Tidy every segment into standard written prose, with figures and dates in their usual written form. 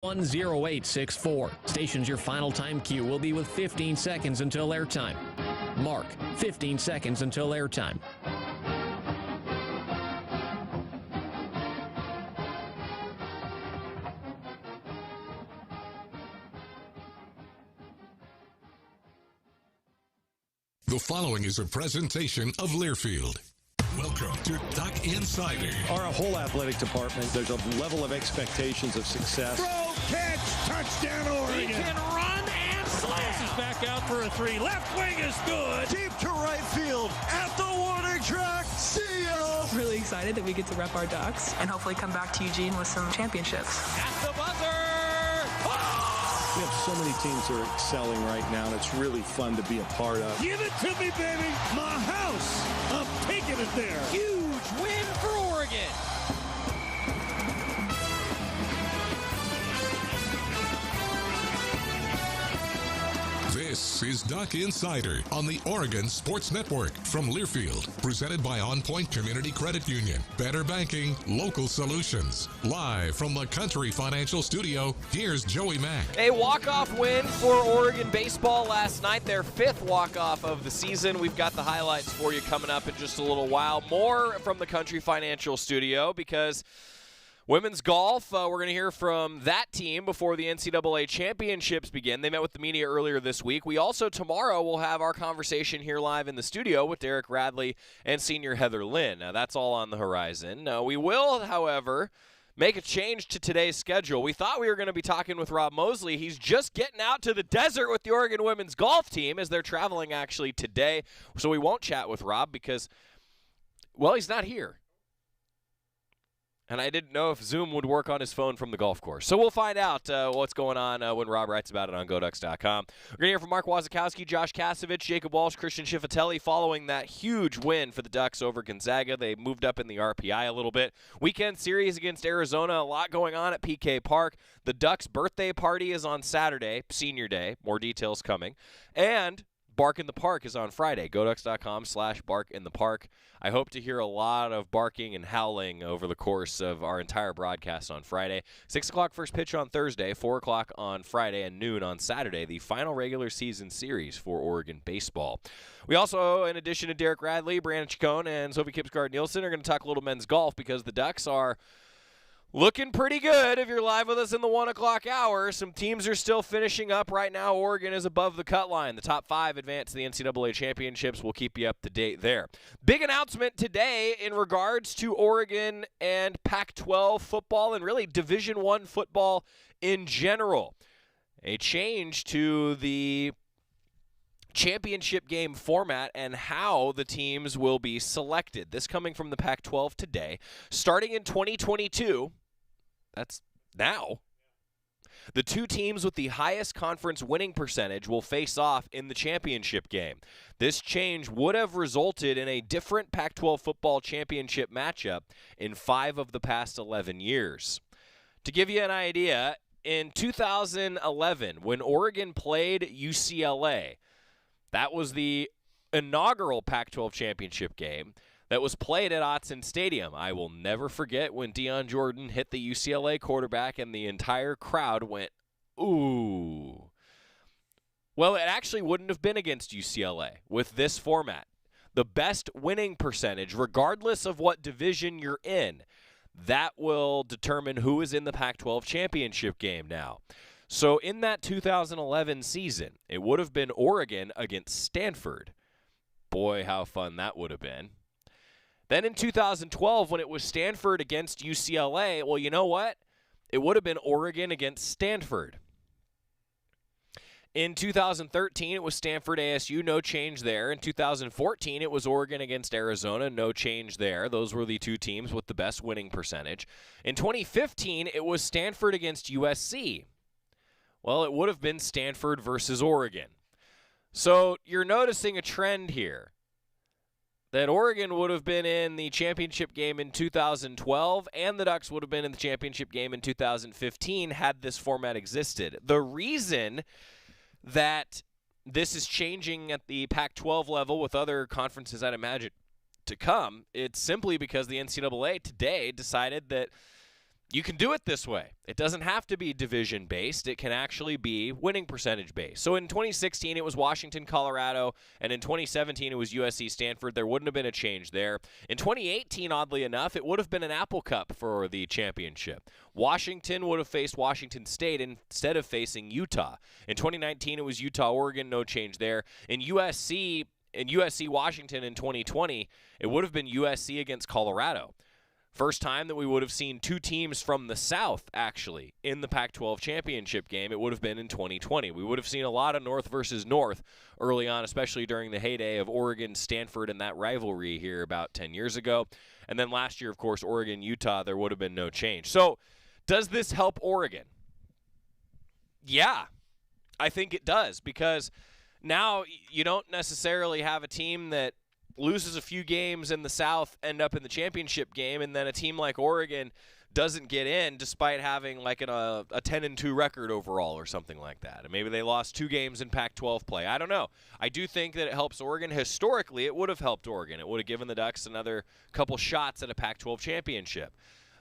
10864. Station's your final time cue will be with 15 seconds until airtime. Mark, 15 seconds until airtime. The following is a presentation of Learfield. Welcome to Duck Insider. Our whole athletic department, there's a level of expectations of success. Throw, catch, touchdown, Oregon. He can run and slam. He's back out for a three. Left wing is good. Deep to right field at the warning track. See ya. Really excited that we get to rep our Ducks and hopefully come back to Eugene with some championships. At the buzzer. We have so many teams that are excelling right now, and it's really fun to be a part of. Give it to me, baby. My house. I'm taking it there. Huge win for Oregon. This is Duck Insider on the Oregon Sports Network from Learfield, presented by On Point Community Credit Union. Better banking, local solutions. Live from the Country Financial Studio, here's Joey Mack. A walk-off win for Oregon baseball last night, their fifth walk-off of the season. We've got the highlights for you coming up in just a little while. More from the Country Financial Studio because women's golf, we're going to hear from that team before the NCAA championships begin. They met with the media earlier this week. We also, tomorrow, will have our conversation here live in the studio with Derek Radley and senior Heather Lynn. Now, that's all on the horizon. We will, however, make a change to today's schedule. We thought we were going to be talking with Rob Mosley. He's just getting out to the desert with the Oregon women's golf team as they're traveling actually today. So we won't chat with Rob because, well, he's not here. And I didn't know if Zoom would work on his phone from the golf course. So we'll find out what's going on when Rob writes about it on GoDucks.com. We're going to hear from Mark Wazakowski, Josh Casavich, Jacob Walsh, Christian Schifatelli following that huge win for the Ducks over Gonzaga. They moved up in the RPI a little bit. Weekend series against Arizona, a lot going on at PK Park. The Ducks' birthday party is on Saturday, senior day. More details coming. And Bark in the Park is on Friday. GoDucks.com/barkinthepark. I hope to hear a lot of barking and howling over the course of our entire broadcast on Friday. 6 o'clock first pitch on Thursday, 4 o'clock on Friday, and noon on Saturday, the final regular season series for Oregon baseball. We also, in addition to Derek Radley, Brandon Chacon, and Sophie Kipsgard-Nielsen, are going to talk a little men's golf because the Ducks are looking pretty good if you're live with us in the 1 o'clock hour. Some teams are still finishing up right now. Oregon is above the cut line. The top 5 advance to the NCAA championships. We'll keep you up to date there. Big announcement today in regards to Oregon and Pac-12 football and really Division I football in general. A change to the championship game format and how the teams will be selected. This coming from the Pac-12 today. Starting in 2022, that's now, the two teams with the highest conference winning percentage will face off in the championship game. This change would have resulted in a different Pac-12 football championship matchup in 5 of the past 11 years. To give you an idea, in 2011, when Oregon played UCLA, that was the inaugural Pac-12 championship game that was played at Autzen Stadium. I will never forget when Deion Jordan hit the UCLA quarterback and the entire crowd went, ooh. Well, it actually wouldn't have been against UCLA with this format. The best winning percentage, regardless of what division you're in, that will determine who is in the Pac-12 championship game now. So in that 2011 season, it would have been Oregon against Stanford. Boy, how fun that would have been. Then in 2012, when it was Stanford against UCLA, well, you know what? It would have been Oregon against Stanford. In 2013, it was Stanford ASU, no change there. In 2014, it was Oregon against Arizona, no change there. Those were the two teams with the best winning percentage. In 2015, it was Stanford against USC. Well, it would have been Stanford versus Oregon. So you're noticing a trend here. That Oregon would have been in the championship game in 2012, and the Ducks would have been in the championship game in 2015 had this format existed. The reason that this is changing at the Pac-12 level with other conferences, I'd imagine, to come, it's simply because the NCAA today decided that you can do it this way. It doesn't have to be division-based. It can actually be winning percentage-based. So in 2016, it was Washington, Colorado, and in 2017, it was USC, Stanford. There wouldn't have been a change there. In 2018, oddly enough, it would have been an Apple Cup for the championship. Washington would have faced Washington State instead of facing Utah. In 2019, it was Utah, Oregon, no change there. In USC Washington in 2020, it would have been USC against Colorado. First time that we would have seen two teams from the South, actually, in the Pac-12 championship game. It would have been in 2020. We would have seen a lot of North versus North early on, especially during the heyday of Oregon, Stanford, and that rivalry here about 10 years ago. And then last year, of course, Oregon, Utah, there would have been no change. So does this help Oregon? Yeah, I think it does, because now you don't necessarily have a team that loses a few games in the South, end up in the championship game, and then a team like Oregon doesn't get in despite having like a 10-2 record overall or something like that. And maybe they lost 2 games in Pac-12 play. I don't know. I do think that it helps Oregon. Historically, it would have helped Oregon. It would have given the Ducks another couple shots at a Pac-12 championship.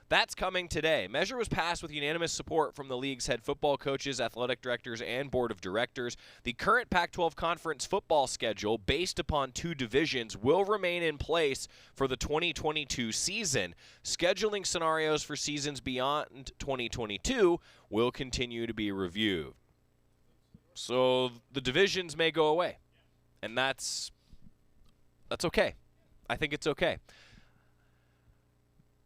That's coming today. Measure was passed with unanimous support from the league's head football coaches, athletic directors, and board of directors. The current Pac-12 conference football schedule, based upon 2 divisions, will remain in place for the 2022 season. Scheduling scenarios for seasons beyond 2022 will continue to be reviewed. So the divisions may go away, and that's okay. I think it's okay.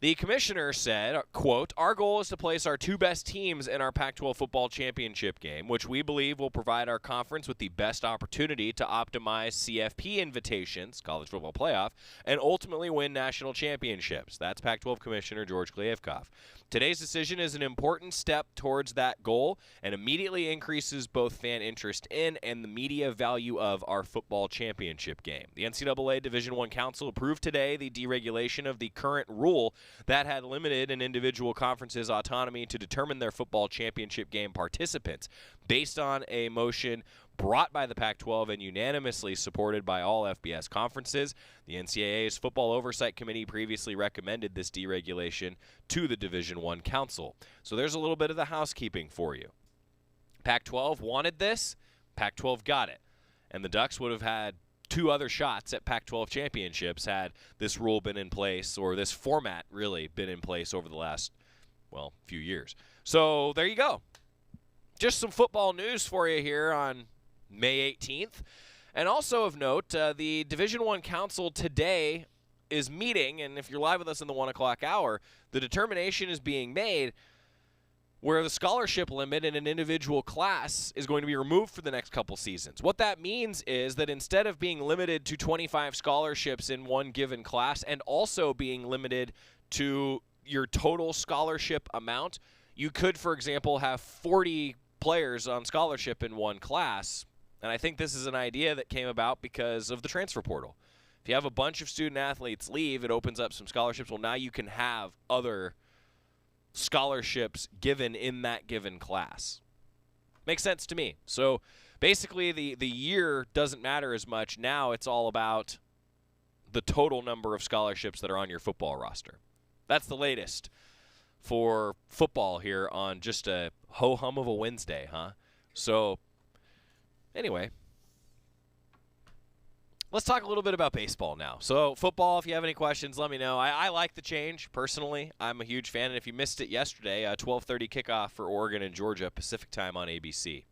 The commissioner said, quote, "Our goal is to place our 2 best teams in our Pac-12 football championship game, which we believe will provide our conference with the best opportunity to optimize CFP invitations, college football playoff, and ultimately win national championships." That's Pac-12 Commissioner George Kliavkoff. Today's decision is an important step towards that goal and immediately increases both fan interest in and the media value of our football championship game. The NCAA Division I Council approved today the deregulation of the current rule that had limited an individual conference's autonomy to determine their football championship game participants. Based on a motion brought by the Pac-12 and unanimously supported by all FBS conferences, the NCAA's Football Oversight Committee previously recommended this deregulation to the Division I Council. So there's a little bit of the housekeeping for you. Pac-12 wanted this, Pac-12 got it. And the Ducks would have had 2 other shots at Pac-12 championships had this rule been in place, or this format really been in place over the last, few years. So there you go. Just some football news for you here on May 18th. And also of note, the Division I Council today is meeting, and if you're live with us in the 1 o'clock hour, the determination is being made where the scholarship limit in an individual class is going to be removed for the next couple seasons. What that means is that instead of being limited to 25 scholarships in one given class and also being limited to your total scholarship amount, you could, for example, have 40 players on scholarship in one class. And I think this is an idea that came about because of the transfer portal. If you have a bunch of student athletes leave, it opens up some scholarships. Well, now you can have other scholarships given in that given class. Makes sense to me. So basically the year doesn't matter as much. Now it's all about the total number of scholarships that are on your football roster. That's the latest for football here on just a ho-hum of a Wednesday, huh? So anyway, let's talk a little bit about baseball now. So football, if you have any questions, let me know. I like the change, personally. I'm a huge fan, and if you missed it yesterday, 12:30 kickoff for Oregon and Georgia Pacific time on ABC.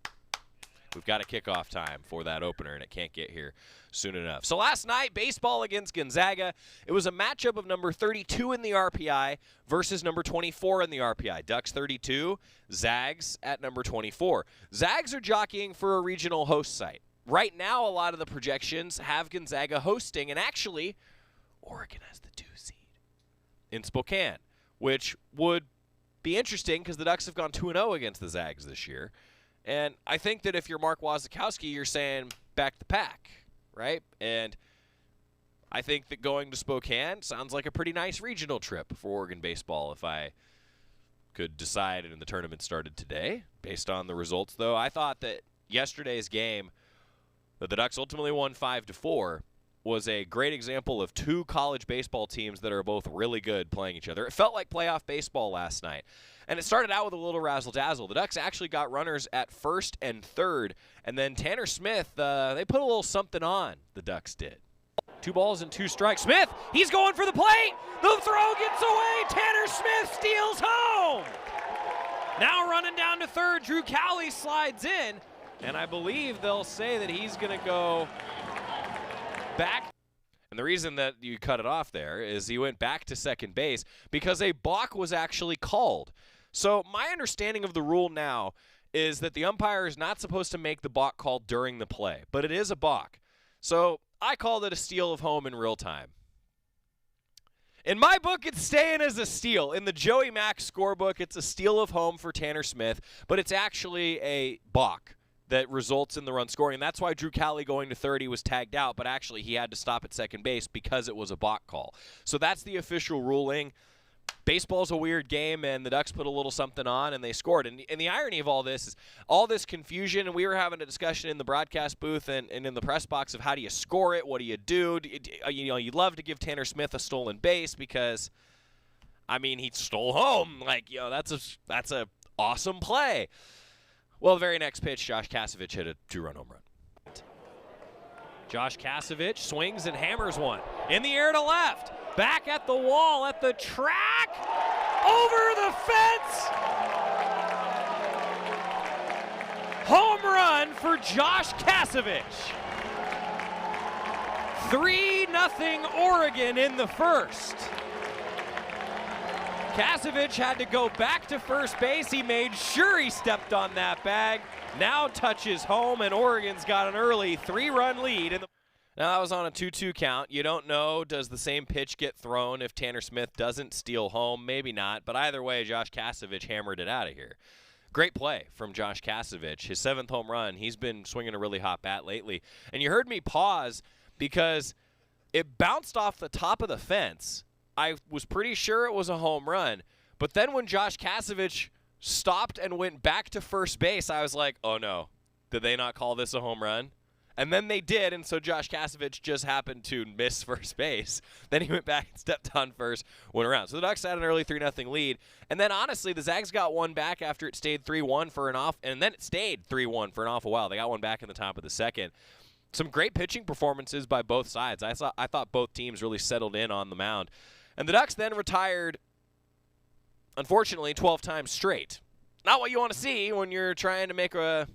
We've got a kickoff time for that opener, and it can't get here soon enough. So last night, baseball against Gonzaga. It was a matchup of number 32 in the RPI versus number 24 in the RPI. Ducks 32, Zags at number 24. Zags are jockeying for a regional host site. Right now, a lot of the projections have Gonzaga hosting, and actually, Oregon has the 2 seed in Spokane, which would be interesting because the Ducks have gone 2-0 against the Zags this year. And I think that if you're Mark Wasikowski, you're saying back the pack, right? And I think that going to Spokane sounds like a pretty nice regional trip for Oregon baseball if I could decide and the tournament started today. Based on the results, though, I thought that yesterday's game, that the Ducks ultimately won 5-4, was a great example of two college baseball teams that are both really good playing each other. It felt like playoff baseball last night. And it started out with a little razzle-dazzle. The Ducks actually got runners at first and third. And then Tanner Smith, they put a little something on, the Ducks did. 2 balls and 2 strikes. Smith, he's going for the plate. The throw gets away. Tanner Smith steals home. Now running down to third, Drew Cowley slides in. And I believe they'll say that he's going to go back. And the reason that you cut it off there is he went back to second base because a balk was actually called. So my understanding of the rule now is that the umpire is not supposed to make the balk call during the play, but it is a balk. So I called it a steal of home in real time. In my book, it's staying as a steal. In the Joey Mack scorebook, it's a steal of home for Tanner Smith, but it's actually a balk that results in the run scoring. And that's why Drew Cowley going to third, he was tagged out, but actually he had to stop at second base because it was a balk call. So that's the official ruling. Baseball's a weird game, and the Ducks put a little something on, and they scored. And the irony of all this is all this confusion, and we were having a discussion in the broadcast booth and in the press box of how do you score it, what do you do? You'd love to give Tanner Smith a stolen base because, I mean, he stole home. Like, that's a awesome play. Well, the very next pitch, Josh Casavich hit a 2-run home run. Josh Casavich swings and hammers one. In the air to left. Back at the wall, at the track. Over the fence. Home run for Josh Casavich. 3-0 Oregon in the first. Casavich had to go back to first base. He made sure he stepped on that bag. Now touches home, and Oregon's got an early 3-run lead. Now that was on a 2-2 count. You don't know, does the same pitch get thrown if Tanner Smith doesn't steal home? Maybe not, but either way, Josh Casavich hammered it out of here. Great play from Josh Casavich. His 7th home run. He's been swinging a really hot bat lately. And you heard me pause because it bounced off the top of the fence. I was pretty sure it was a home run. But then when Josh Casavich stopped and went back to first base, I was like, oh no, did they not call this a home run? And then they did, and so Josh Casavich just happened to miss first base. Then he went back and stepped on first, went around. So the Ducks had an early 3-0 lead. And then, honestly, the Zags got one back after it stayed 3-1 for an off, and then it stayed 3-1 for an awful while. They got one back in the top of the second. Some great pitching performances by both sides. I thought both teams really settled in on the mound. And the Ducks then retired, unfortunately, 12 times straight. Not what you want to see when you're trying to make a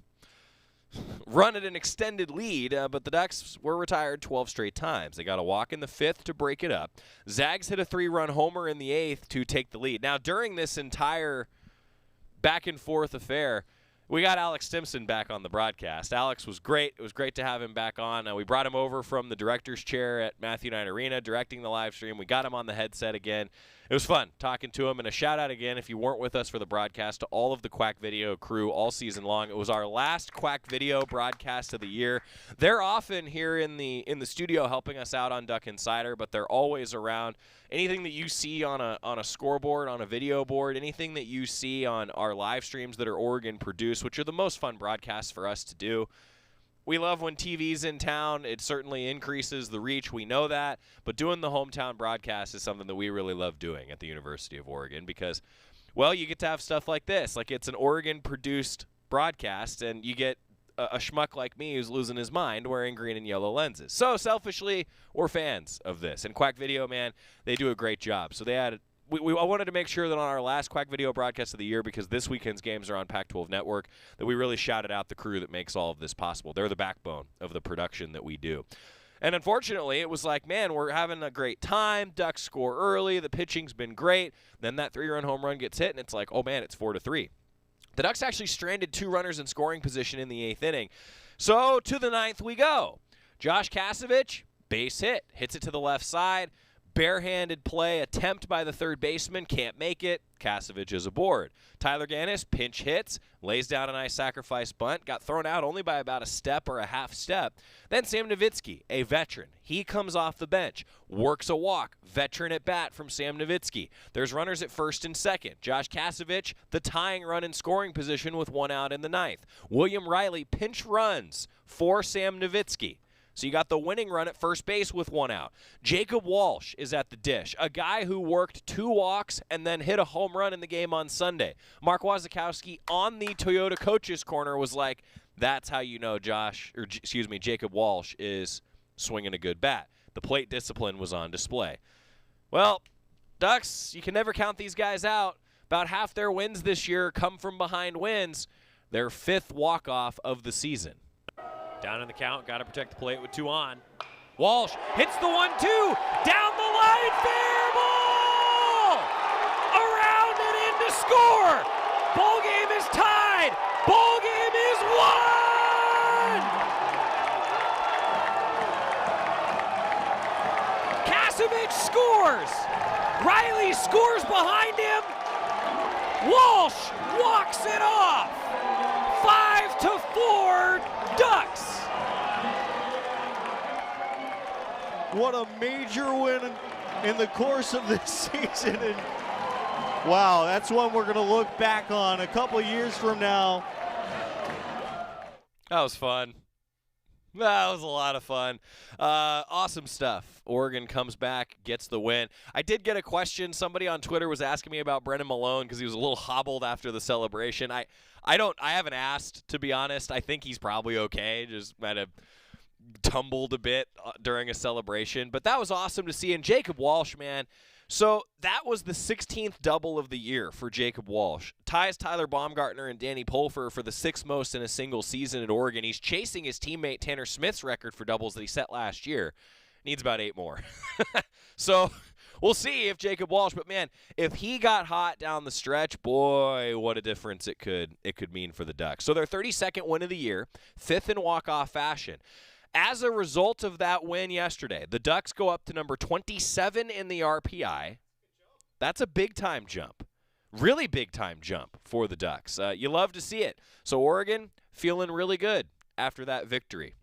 run at an extended lead, but the Ducks were retired 12 straight times. They got a walk in the 5th to break it up. Zags hit a 3-run homer in the 8th to take the lead. Now, during this entire back-and-forth affair, we got Alex Stimson back on the broadcast. Alex was great. It was great to have him back on. We brought him over from the director's chair at Matthew Knight Arena, directing the live stream. We got him on the headset again. It was fun talking to him, and a shout-out again, if you weren't with us for the broadcast, to all of the Quack Video crew all season long. It was our last Quack Video broadcast of the year. They're often here in the studio helping us out on Duck Insider, but they're always around. Anything that you see on a scoreboard, on a video board, anything that you see on our live streams that are Oregon-produced, which are the most fun broadcasts for us to do. We love when TV's in town. It certainly increases the reach. We know that. But doing the hometown broadcast is something that we really love doing at the University of Oregon because, well, you get to have stuff like this. Like, it's an Oregon-produced broadcast, and you get a schmuck like me who's losing his mind wearing green and yellow lenses. So, selfishly, we're fans of this. And Quack Video, man, they do a great job. So they had I wanted to make sure that on our last Quack Video broadcast of the year, because this weekend's games are on Pac-12 Network, that we really shouted out the crew that makes all of this possible. They're the backbone of the production that we do. And unfortunately, it was like, man, we're having a great time. Ducks score early. The pitching's been great. Then that 3-run home run gets hit, and it's like, oh, man, it's 4-3. The Ducks actually stranded 2 runners in scoring position in the 8th inning. So to the 9th we go. Josh Casavich, base hit, hits it to the left side. Barehanded play attempt by the third baseman, can't make it. Casavich is aboard. Tyler Gannis pinch hits, lays down a nice sacrifice bunt, got thrown out only by about a step or a half step. Then Sam Nowitzki, a veteran, he comes off the bench, works a walk, veteran at bat from Sam Nowitzki. There's runners at first and second. Josh Casavich, the tying run in scoring position with 1 out in the 9th. William Riley pinch runs for Sam Nowitzki. So you got the winning run at first base with 1 out. Jacob Walsh is at the dish, a guy who worked 2 walks and then hit a home run in the game on Sunday. Mark Wasikowski on the Toyota coaches corner was like, that's how you know Jacob Walsh is swinging a good bat. The plate discipline was on display. Well, Ducks, you can never count these guys out. About half their wins this year come from behind wins. Their 5th walk-off of the season. Down in the count, got to protect the plate with 2 on. Walsh hits the 1-2, down the line, fair ball! Around and in to score! Ball game is tied! Ball game is won! Casavich scores! Riley scores behind him! Walsh walks it off! 5-4 Ducks! What a major win in the course of this season. And wow, that's one we're going to look back on a couple years from now. That was fun. That was a lot of fun. Awesome stuff. Oregon comes back, gets the win. I did get a question. Somebody on Twitter was asking me about Brennan Malone because he was a little hobbled after the celebration. I haven't asked, to be honest. I think he's probably okay. Just might have tumbled a bit during a celebration. But that was awesome to see. And Jacob Walsh, man. So that was the 16th double of the year for Jacob Walsh. Ties Tyler Baumgartner and Danny Pulfer for the 6th most in a single season at Oregon. He's chasing his teammate Tanner Smith's record for doubles that he set last year. Needs about 8 more. So we'll see if Jacob Walsh, but man, if he got hot down the stretch, boy, what a difference it could mean for the Ducks. So their 32nd win of the year, 5th in walk-off fashion. As a result of that win yesterday, the Ducks go up to number 27 in the RPI. That's a big-time jump. Really big-time jump for the Ducks. You love to see it. So Oregon feeling really good after that victory.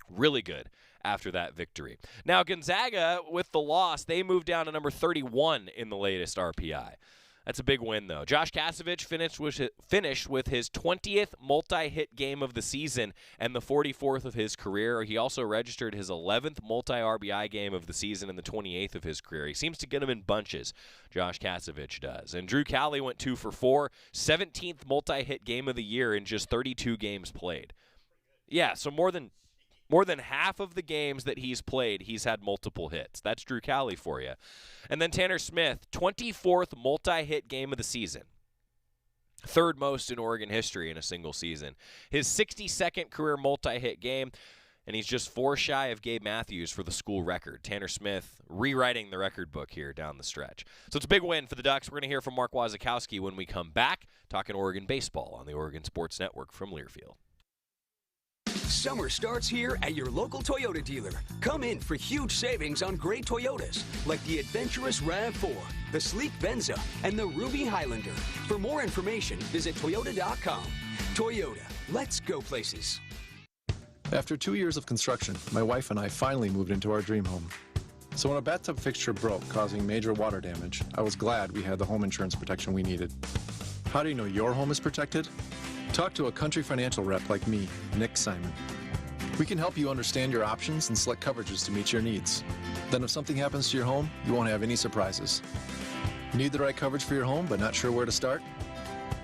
Really good after that victory. Now Gonzaga, with the loss, they moved down to number 31 in the latest RPI. That's a big win, though. Josh Casavich finished with his 20th multi-hit game of the season and the 44th of his career. He also registered his 11th multi-RBI game of the season and the 28th of his career. He seems to get them in bunches, Josh Casavich does. And Drew Cowley went 2 for 4, 17th multi-hit game of the year in just 32 games played. Yeah, so more than half of the games that he's played, he's had multiple hits. That's Drew Cowley for you. And then Tanner Smith, 24th multi-hit game of the season. 3rd most in Oregon history in a single season. His 62nd career multi-hit game, and he's just 4 shy of Gabe Matthews for the school record. Tanner Smith rewriting the record book here down the stretch. So it's a big win for the Ducks. We're going to hear from Mark Wasikowski when we come back, talking Oregon baseball on the Oregon Sports Network from Learfield. Summer starts here at your local Toyota dealer. Come in for huge savings on great Toyotas, like the adventurous RAV4, the sleek Venza, and the Ruby Highlander. For more information, visit Toyota.com. Toyota, let's go places. After 2 years of construction, my wife and I finally moved into our dream home. So when a bathtub fixture broke, causing major water damage, I was glad we had the home insurance protection we needed. How do you know your home is protected? Talk to a Country Financial rep like me, Nick Simon. We can help you understand your options and select coverages to meet your needs. Then if something happens to your home, you won't have any surprises. Need the right coverage for your home but not sure where to start?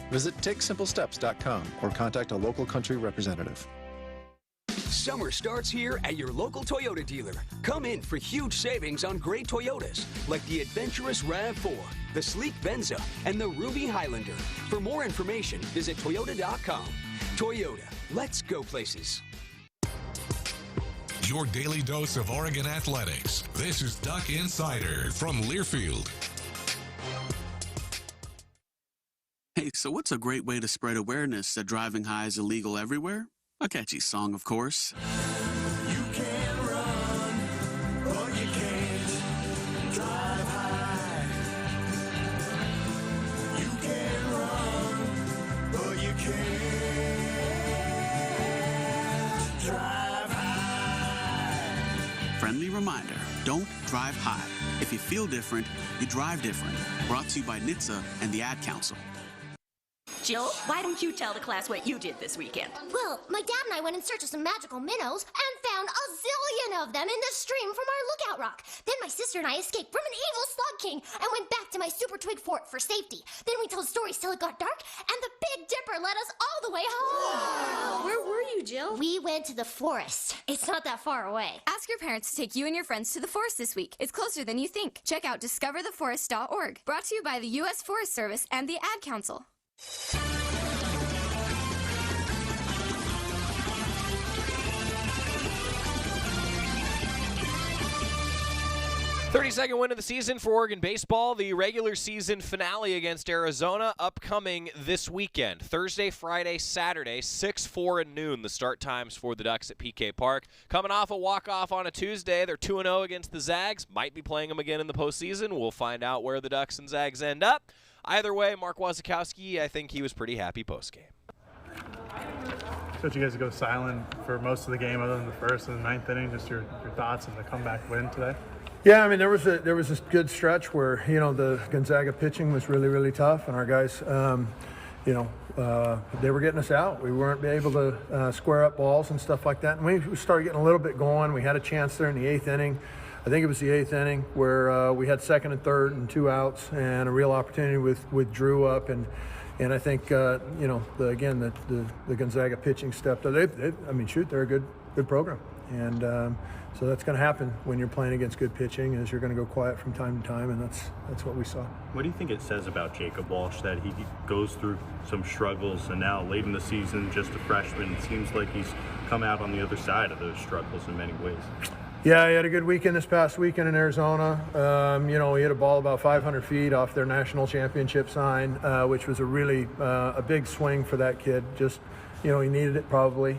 Visit TakeSimpleSteps.com or contact a local Country representative. Summer starts here at your local Toyota dealer. Come in for huge savings on great Toyotas, like the adventurous RAV4, the sleek Venza, and the Ruby Highlander. For more information, visit Toyota.com. Toyota, let's go places. Your daily dose of Oregon athletics. This is Duck Insider from Learfield. Hey, so what's a great way to spread awareness that driving high is illegal everywhere? A catchy song, of course. You can run, but you can't drive high. You can run, but you can't drive high. Friendly reminder, don't drive high. If you feel different, you drive different. Brought to you by NHTSA and the Ad Council. Jill, why don't you tell the class what you did this weekend? Well, my dad and I went in search of some magical minnows and found a zillion of them in the stream from our lookout rock. Then my sister and I escaped from an evil slug king and went back to my super twig fort for safety. Then we told stories till it got dark, and the Big Dipper led us all the way home. Where were you, Jill? We went to the forest. It's not that far away. Ask your parents to take you and your friends to the forest this week. It's closer than you think. Check out discovertheforest.org. Brought to you by the U.S. Forest Service and the Ad Council. 32nd win of the season for Oregon baseball. The regular season finale against Arizona upcoming this weekend. Thursday, Friday, Saturday, 6, 4, and noon, the start times for the Ducks at PK Park. Coming off a walk-off on a Tuesday, they're 2-0 against the Zags. Might be playing them again in the postseason. We'll find out where the Ducks and Zags end up. Either way, Mark Wasikowski, I think he was pretty happy postgame. So you guys go silent for most of the game other than the first and the ninth inning. Just your thoughts on the comeback win today? Yeah, I mean, there was this good stretch where, the Gonzaga pitching was really, really tough, and our guys, they were getting us out. We weren't able to square up balls and stuff like that. And we started getting a little bit going. We had a chance there in the 8th inning. I think it was the 8th inning where we had second and third and 2 outs and a real opportunity with Drew up. And I think, the Gonzaga pitching stepped up. They're a good program. And so that's going to happen when you're playing against good pitching, is you're going to go quiet from time to time, and that's what we saw. What do you think it says about Jacob Walsh that he goes through some struggles, and now late in the season, just a freshman, it seems like he's come out on the other side of those struggles in many ways? Yeah, he had a good weekend this past weekend in Arizona. He hit a ball about 500 feet off their national championship sign, which was a really a big swing for that kid. Just, he needed it probably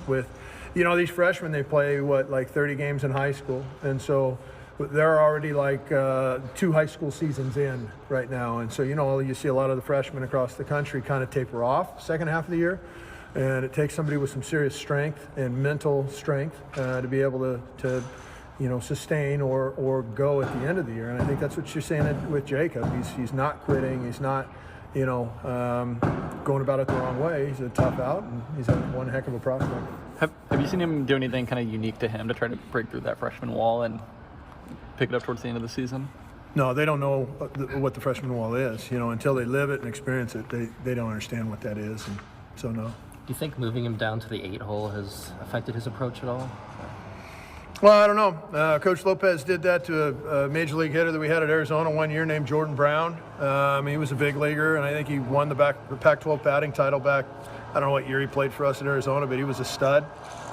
with. These freshmen, they play, 30 games in high school. And so they're already 2 high school seasons in right now. And so, you see a lot of the freshmen across the country kind of taper off second half of the year. And it takes somebody with some serious strength and mental strength to be able to sustain or go at the end of the year. And I think that's what you're saying with Jacob. He's not quitting. He's not, going about it the wrong way. He's a tough out, and he's one heck of a prospect. Have you seen him do anything kind of unique to him to try to break through that freshman wall and pick it up towards the end of the season? No, they don't know what the freshman wall is. Until they live it and experience it, they don't understand what that is, and so no. Do you think moving him down to the 8-hole has affected his approach at all? Well, I don't know. Coach Lopez did that to a major league hitter that we had at Arizona one year named Jordan Brown. He was a big leaguer, and I think he won the Pac-12 batting title back. I don't know what year he played for us at Arizona, but he was a stud.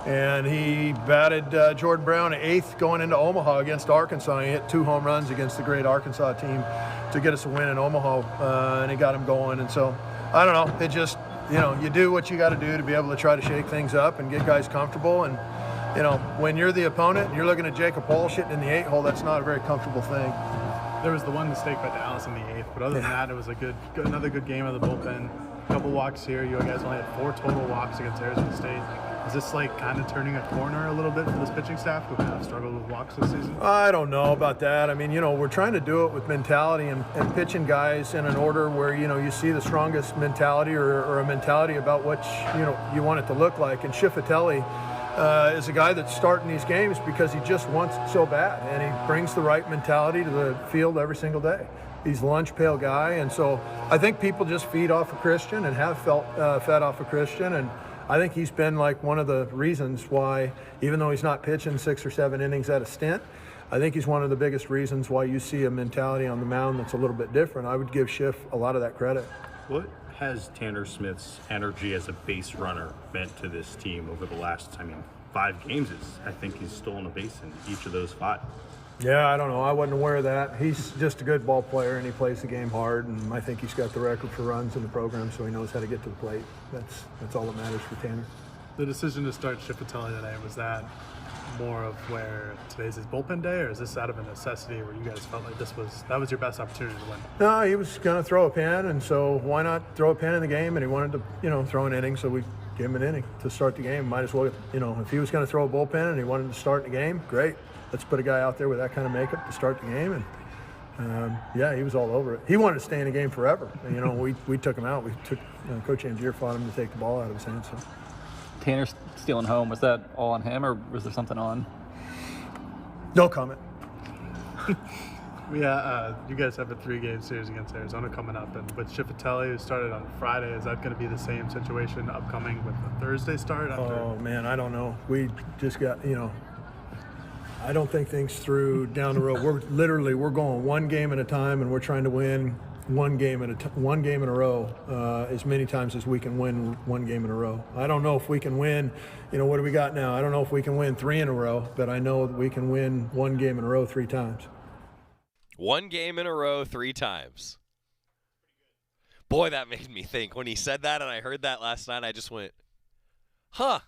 And he batted Jordan Brown at 8th going into Omaha against Arkansas. He hit 2 home runs against the great Arkansas team to get us a win in Omaha, and he got him going. And so, I don't know. It just, you do what you got to do to be able to try to shake things up and get guys comfortable. And, when you're the opponent and you're looking at Jacob Walsh hitting in the 8-hole, that's not a very comfortable thing. There was the one mistake by Dallas in the 8th, but other than that, it was another good game of the bullpen. A couple walks here. You guys only had 4 total walks against Arizona State. Is this kind of turning a corner a little bit for this pitching staff who have struggled with walks this season? I don't know about that. I mean, we're trying to do it with mentality and pitching guys in an order where, you see the strongest mentality or a mentality about what, you want it to look like. And Schifatelli is a guy that's starting these games because he just wants it so bad. And he brings the right mentality to the field every single day. He's a lunch pail guy. And so I think people just feed off of Christian and have fed off of Christian. And I think he's been one of the reasons why, even though he's not pitching 6 or 7 innings at a stint, I think he's one of the biggest reasons why you see a mentality on the mound that's a little bit different. I would give Schiff a lot of that credit. What has Tanner Smith's energy as a base runner meant to this team over the last, 5 games? I think he's stolen a base in each of those 5. Yeah, I don't know. I wasn't aware of that. He's just a good ball player, and he plays the game hard, and I think he's got the record for runs in the program, so he knows how to get to the plate. That's all that matters for Tanner. The decision to start Schifatelli today, was that more of where today's his bullpen day, or is this out of a necessity where you guys felt like that was your best opportunity to win? No, he was going to throw a pen, and so why not throw a pen in the game? And he wanted to, throw an inning, so we gave him an inning to start the game. Might as well, if he was going to throw a bullpen and he wanted to start the game, great. Let's put a guy out there with that kind of makeup to start the game, and Yeah, he was all over it. He wanted to stay in the game forever. And, we took him out. We took Coach Angier fought him to take the ball out of his hands. So. Tanner stealing home, was that all on him, or was there something on? No comment. Yeah, you guys have a 3-game series against Arizona coming up, and with Schifatelli, who started on Friday, is that going to be the same situation upcoming with the Thursday start? Oh man, I don't know. We just got, I don't think things through down the road. We're going one game at a time, and we're trying to win one game in a row as many times as we can win one game in a row. I don't know if we can win. What do we got now? I don't know if we can win 3 in a row, but I know that we can win one game in a row 3 times. One game in a row 3 times. Boy, that made me think. When he said that and I heard that last night, I just went, huh.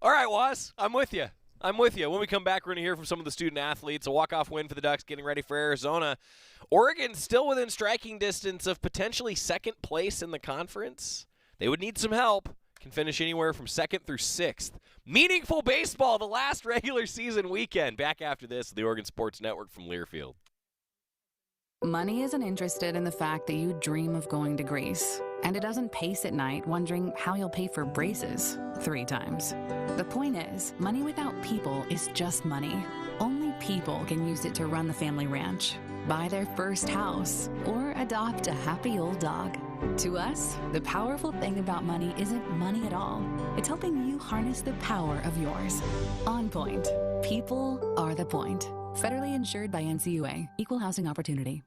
All right, Waz, I'm with you. When we come back, we're going to hear from some of the student athletes. A walk-off win for the Ducks getting ready for Arizona. Oregon still within striking distance of potentially second place in the conference. They would need some help. Can finish anywhere from 2nd through 6th. Meaningful baseball, the last regular season weekend. Back after this, the Oregon Sports Network from Learfield. Money isn't interested in the fact that you dream of going to Greece, and it doesn't pace at night wondering how you'll pay for braces 3 times. The point is, money without people is just money. Only people can use it to run the family ranch, buy their first house, or adopt a happy old dog. To us, the powerful thing about money isn't money at all. It's helping you harness the power of yours. On Point. People are the point. Federally insured by NCAA. Equal housing opportunity.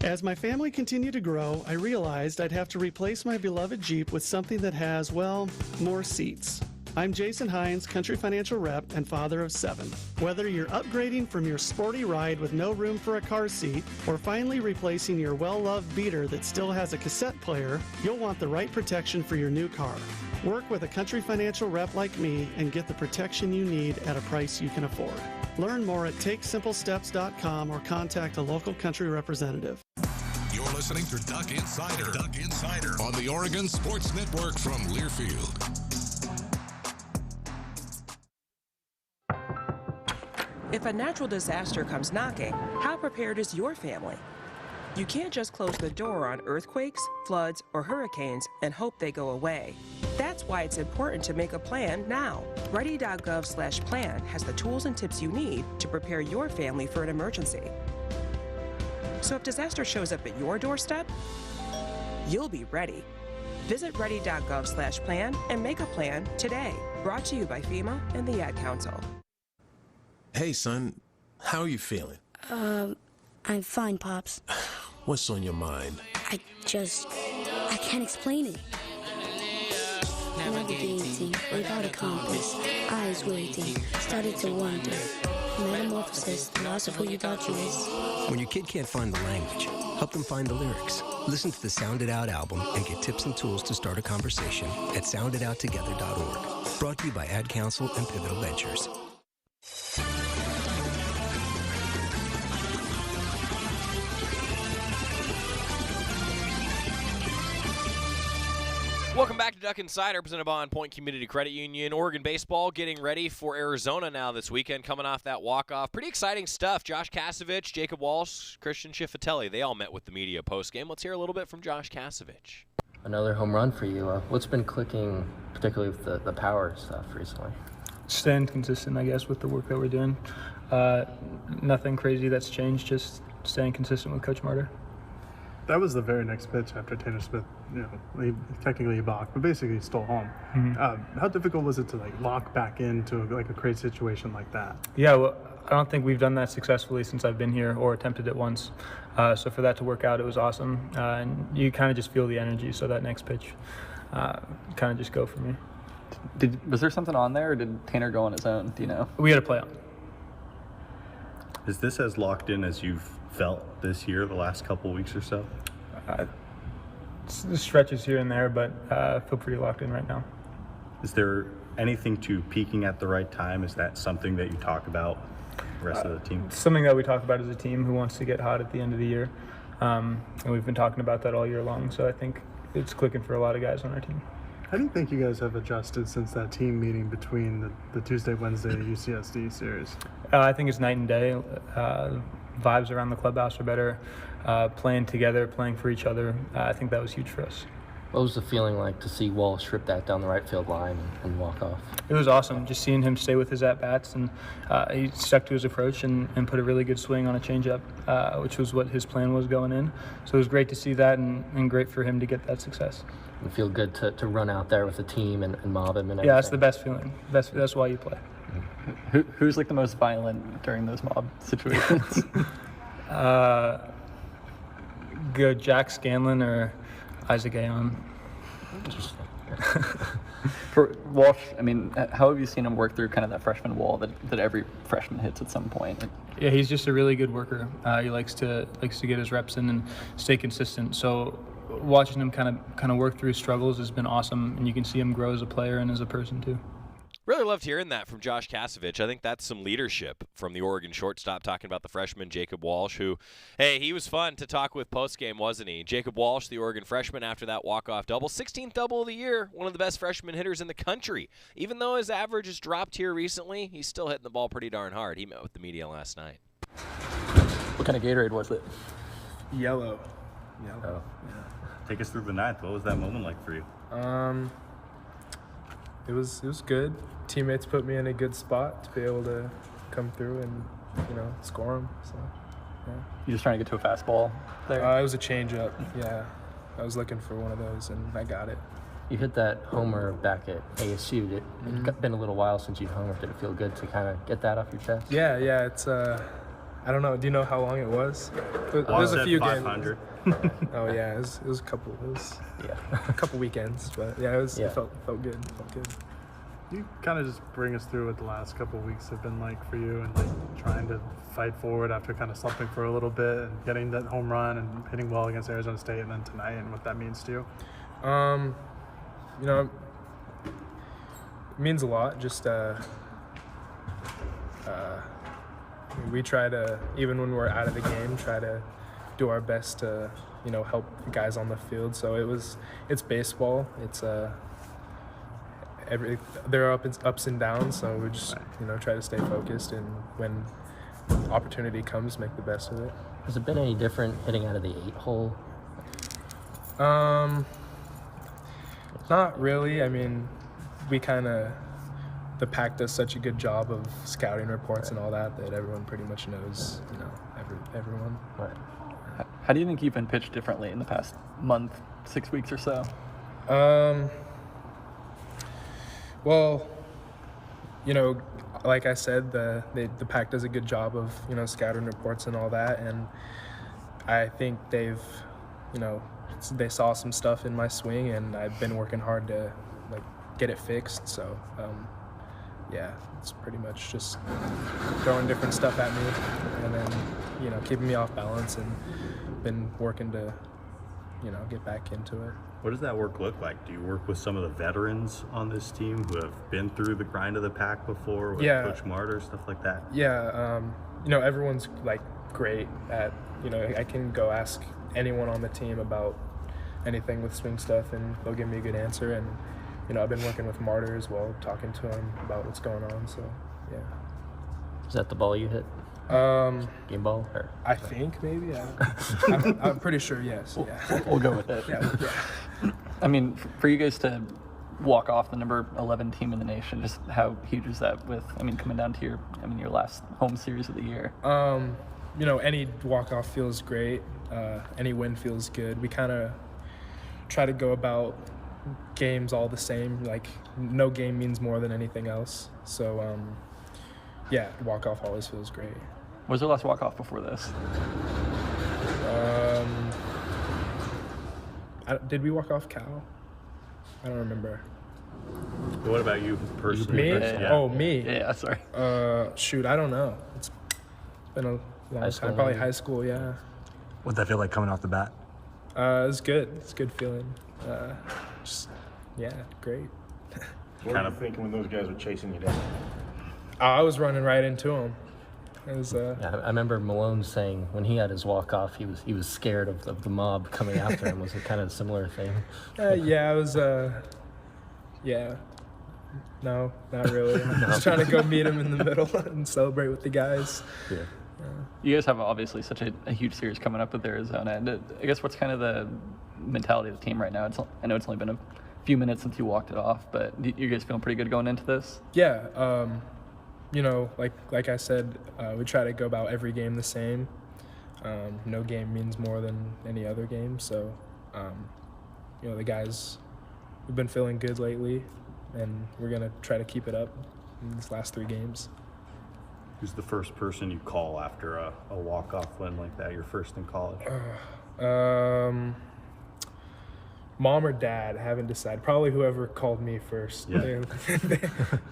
As my family continued to grow, I realized I'd have to replace my beloved Jeep with something that has, well, more seats. I'm Jason Hines, Country Financial Rep and father of 7. Whether you're upgrading from your sporty ride with no room for a car seat or finally replacing your well-loved beater that still has a cassette player, you'll want the right protection for your new car. Work with a Country Financial Rep like me and get the protection you need at a price you can afford. Learn more at TakeSimpleSteps.com or contact a local Country representative. You're listening to Duck Insider on the Oregon Sports Network from Learfield. If a natural disaster comes knocking, how prepared is your family? You can't just close the door on earthquakes, floods, or hurricanes and hope they go away. That's why it's important to make a plan now. Ready.gov/plan has the tools and tips you need to prepare your family for an emergency. So if disaster shows up at your doorstep, you'll be ready. Visit ready.gov/plan and make a plan today. Brought to you by FEMA and the Ad Council. Hey, son, how are you feeling? I'm fine, Pops. What's on your mind? I can't explain it. Navigating without a compass, eyes waiting, started to wonder. Metamorphosis, the loss of who you thought you was. When your kid can't find the language, help them find the lyrics. Listen to the Sound It Out album and get tips and tools to start a conversation at sounditouttogether.org. Brought to you by Ad Council and Pivotal Ventures. Welcome back to Duck Insider, presented by On Point Community Credit Union. Oregon baseball getting ready for Arizona now this weekend, coming off that walk-off. Pretty exciting stuff. Josh Casavich, Jacob Walsh, Christian Schifatelli, they all met with the media post-game. Let's hear a little bit from Josh Casavich. Another home run for you. What's been clicking, particularly with the power stuff recently? Staying consistent, I guess, with the work that we're doing. Nothing crazy that's changed, just staying consistent with Coach Martyr. That was the very next pitch after Tanner Smith, he technically balked, but basically stole home. Mm-hmm. How difficult was it to lock back into a crazy situation like that? Yeah, well, I don't think we've done that successfully since I've been here or attempted it once. So for that to work out, it was awesome. And you kind of just feel the energy. So that next pitch kind of just go for me. Was there something on there, or did Tanner go on his own? Do you know? We had a play on. Is this as locked in as you've felt this year, the last couple weeks or so? Stretches here and there, but I feel pretty locked in right now. Is there anything to peaking at the right time? Is that something that you talk about the rest of the team? It's something that we talk about as a team who wants to get hot at the end of the year. And we've been talking about that all year long, so I think it's clicking for a lot of guys on our team. How do you think you guys have adjusted since that team meeting between the Tuesday, Wednesday UCSD series? I think it's night and day. vibes around the clubhouse are better, playing together, playing for each other. I think that was huge for us. What was the feeling like to see Walsh rip that down the right field line and walk off? It was awesome, just seeing him stay with his at-bats, and he stuck to his approach and put a really good swing on a changeup, which was what his plan was going in. So it was great to see that, and great for him to get that success. You feel good to run out there with the team and mob him and everything? Yeah, that's the best feeling. That's why you play. Who's like the most violent during those mob situations? Good Jack Scanlon or Isaac Aon. Interesting. For Walsh, I mean, how have you seen him work through kind of that freshman wall that every freshman hits at some point? Yeah, he's just a really good worker. He likes to get his reps in and stay consistent. So watching him kind of work through his struggles has been awesome, and you can see him grow as a player and as a person too. Really loved hearing that from Josh Casavich. I think that's some leadership from the Oregon shortstop, talking about the freshman Jacob Walsh, who, hey, he was fun to talk with postgame, wasn't he? Jacob Walsh, the Oregon freshman, after that walk-off double, 16th double of the year, one of the best freshman hitters in the country. Even though his average has dropped here recently, he's still hitting the ball pretty darn hard. He met with the media last night. What kind of Gatorade was it? Yellow. Oh. Yeah. Take us through the ninth. What was that moment like for you? It was good. Teammates put me in a good spot to be able to come through and, score them. So, yeah. You just trying to get to a fastball there? It was a changeup. Yeah, I was looking for one of those and I got it. You hit that homer back at ASU. It's been a little while since you'd homered. Did it feel good to kind of get that off your chest? Yeah. It's I don't know. Do you know how long it was? It was a few 500. Games. Oh yeah, it was a couple. A couple weekends, but yeah, it felt good. Felt good. You kind of just bring us through what the last couple of weeks have been like for you, and like trying to fight forward after kind of slumping for a little bit and getting that home run and hitting well against Arizona State, and then tonight, and what that means to you. It means a lot. Just we try to, even when we're out of the game, try to do our best to, help the guys on the field. So it's baseball. It's there are ups and downs. So we just, try to stay focused, and when opportunity comes, make the best of it. Has it been any different hitting out of the 8-hole? Not really. I mean, the Pac does such a good job of scouting reports and all that everyone pretty much knows, everyone. Right. How do you think you've been pitched differently in the past month, 6 weeks or so? Well, like I said, the Pac does a good job of, scouting reports and all that, and I think they saw some stuff in my swing, and I've been working hard to get it fixed. So yeah, it's pretty much just throwing different stuff at me, and then keeping me off balance, and been working to get back into it. What does that work look like? Do you work with some of the veterans on this team who have been through the grind of the Pac before, with Coach Martyr, stuff like that? Yeah, everyone's great at, I can go ask anyone on the team about anything with swing stuff, and they'll give me a good answer. And I've been working with Martyr as well, talking to him about what's going on. So yeah. Is that the ball you hit? Game ball? Or? I think maybe. I'm pretty sure. Yes. Yeah. We'll go with it. Yeah. I mean, for you guys to walk off the number 11 team in the nation, just how huge is that? Coming down to your last home series of the year. Any walk-off feels great. Any win feels good. We kind of try to go about games all the same. Like, no game means more than anything else. So, walk-off always feels great. Was your last walk-off before this? Did we walk off Cal? I don't remember. What about you personally? Me? Yeah. Oh, me? Yeah, sorry. Shoot, I don't know. It's been a long time. Probably high school, yeah. What'd that feel like coming off the bat? It was good. It's a good feeling. Great. What were you thinking when those guys were chasing you down? I was running right into them. It was, I remember Malone saying when he had his walk-off, he was scared of the mob coming after him. Was it kind of a similar thing? I was, no, not really. I was trying to go meet him in the middle and celebrate with the guys. Yeah. You guys have obviously such a huge series coming up with Arizona, and I guess what's kind of the mentality of the team right now? I know it's only been a few minutes since you walked it off, but you guys feeling pretty good going into this? Yeah, you know, like I said, we try to go about every game the same. No game means more than any other game, so you know, the guys, we've been feeling good lately, and we're gonna try to keep it up in these last 3 games. Who's the first person you call after a walk-off win like that, your first in college? Mom or dad, haven't decided. Probably whoever called me first. Yeah. They